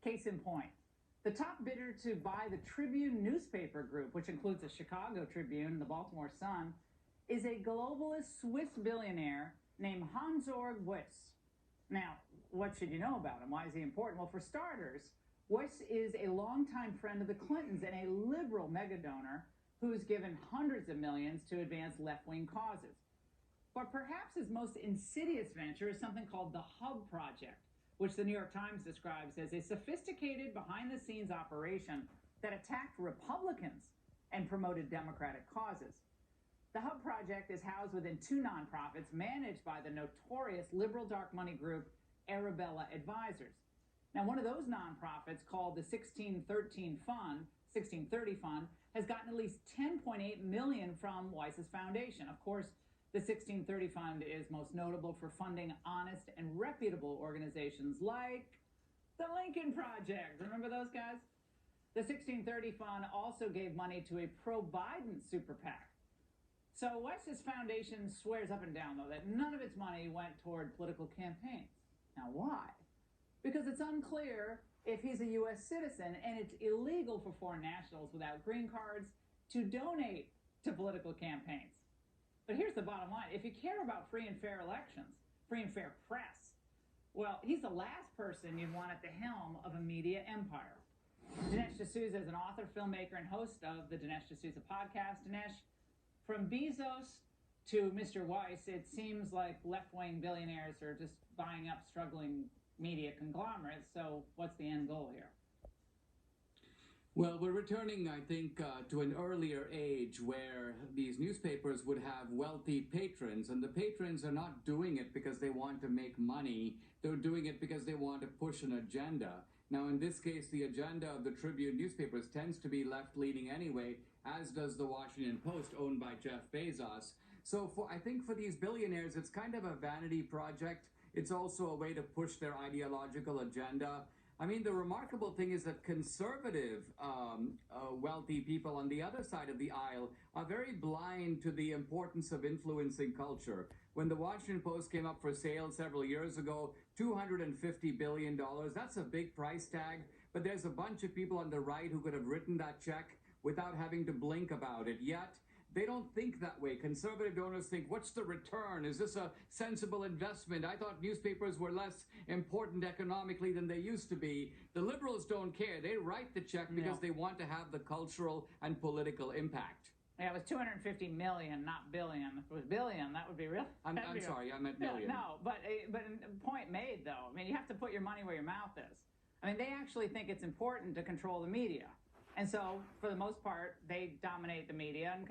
Case in point, the top bidder to buy the Tribune newspaper group, which includes the Chicago Tribune and the Baltimore Sun, is a globalist Swiss billionaire named Hans-Georg Wyss. Now, what should you know about him? Why is he important? Well, for starters, Wyss is a longtime friend of the Clintons and a liberal megadonor who's given hundreds of millions to advance left-wing causes. But perhaps his most insidious venture is something called the Hub Project, which the New York Times describes as a sophisticated behind-the-scenes operation that attacked Republicans and promoted Democratic causes. The Hub Project is housed within two nonprofits managed by the notorious liberal dark money group Arabella Advisors. Now, one of those nonprofits, called the 1630 Fund, has gotten at least $10.8 million from Wyss's foundation. Of course, the 1630 Fund is most notable for funding honest and reputable organizations like the Lincoln Project. Remember those guys? The 1630 Fund also gave money to a pro-Biden super PAC. So Wyss's foundation swears up and down, though, that none of its money went toward political campaigns. Now, why? Because it's unclear if he's a U.S. citizen, and it's illegal for foreign nationals without green cards to donate to political campaigns. But here's the bottom line. If you care about free and fair elections, free and fair press, well, he's the last person you'd want at the helm of a media empire. Dinesh D'Souza is an author, filmmaker, and host of the Dinesh D'Souza podcast. Dinesh, from Bezos to Mr. Wyss, it seems like left-wing billionaires are just buying up struggling media conglomerates. So what's the end goal here? Well, we're returning, I think, to an earlier age where these newspapers would have wealthy patrons, and the patrons are not doing it because they want to make money. They're doing it because they want to push an agenda. Now, in this case, the agenda of the Tribune newspapers tends to be left-leaning anyway, as does the Washington Post, owned by Jeff Bezos. So I think for these billionaires, it's kind of a vanity project. It's also a way to push their ideological agenda. I mean, the remarkable thing is that conservative, wealthy people on the other side of the aisle are very blind to the importance of influencing culture. When the Washington Post came up for sale several years ago, $250 billion, that's a big price tag, but there's a bunch of people on the right who could have written that check without having to blink about it. Yet, they don't think that way. Conservative donors think, what's the return? Is this a sensible investment? I thought newspapers were less important economically than they used to be. The liberals don't care. They write the check because they want to have the cultural and political impact. Yeah, it was 250 million, not billion. If it was billion, that would be real. I'm sorry, I meant million. No, but point made, though. I mean, you have to put your money where your mouth is. I mean, they actually think it's important to control the media. And so, for the most part, they dominate the media and